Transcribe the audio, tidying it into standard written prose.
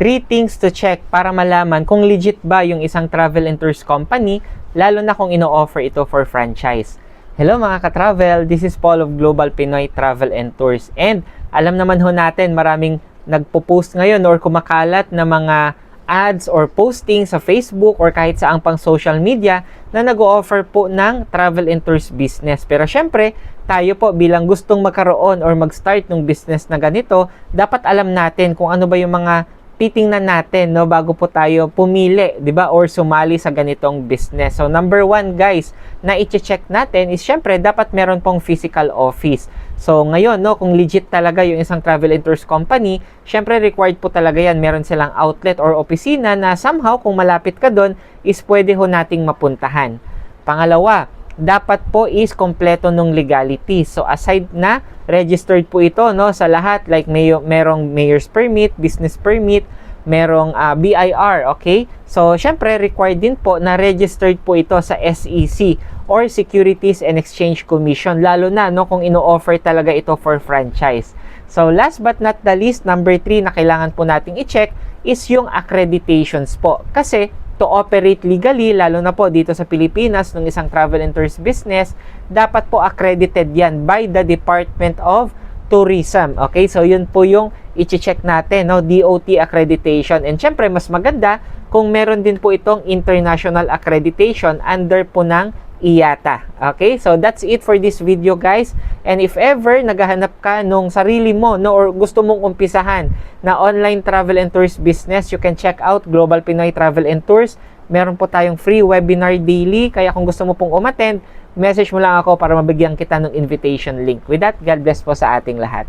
3 things to check para malaman kung legit ba yung isang travel and tours company, lalo na kung ino-offer ito for franchise. Hello mga ka-travel, this is Paul of Global Pinoy Travel and Tours. And alam naman ho natin, maraming nagpo-post ngayon or kumakalat na mga ads or posting sa Facebook or kahit saang pang social media na nag-o-offer po ng travel and tours business. Pero syempre, tayo po bilang gustong magkaroon or mag-start ng business na ganito, dapat alam natin kung ano ba yung mga titingnan natin, no, bago po tayo pumili, 'di ba, or sumali sa ganitong business. So number 1 guys, na i-check natin is syempre dapat meron pong physical office. So ngayon, no, kung legit talaga yung isang travel and tours company, syempre required po talaga yan, meron silang outlet or opisina na somehow kung malapit ka doon is pwede ho nating mapuntahan. Pangalawa, dapat po is kompleto ng legality. So aside na registered po ito, no, sa lahat, like merong mayor's permit, business permit, merong BIR, okay? So syempre required din po na registered po ito sa SEC or Securities and Exchange Commission, lalo na no kung ino-offer talaga ito for franchise. So last but not the least, number 3 na kailangan po nating i-check is yung accreditations po. Kasi to operate legally, lalo na po dito sa Pilipinas ng isang travel and tours business, dapat po accredited yan by the Department of Tourism. Okay, so yun po yung i-check natin, no, DOT accreditation. And syempre, mas maganda kung meron din po itong international accreditation under po ng IATA. Okay, so that's it for this video guys. And if ever naghahanap ka nung sarili mo, no, or gusto mong umpisahan na online travel and tours business, you can check out Global Pinoy Travel and Tours. Meron po tayong free webinar daily, kaya kung gusto mo pong umattend, message mo lang ako para mabigyan kita ng invitation link. With that, God bless po sa ating lahat.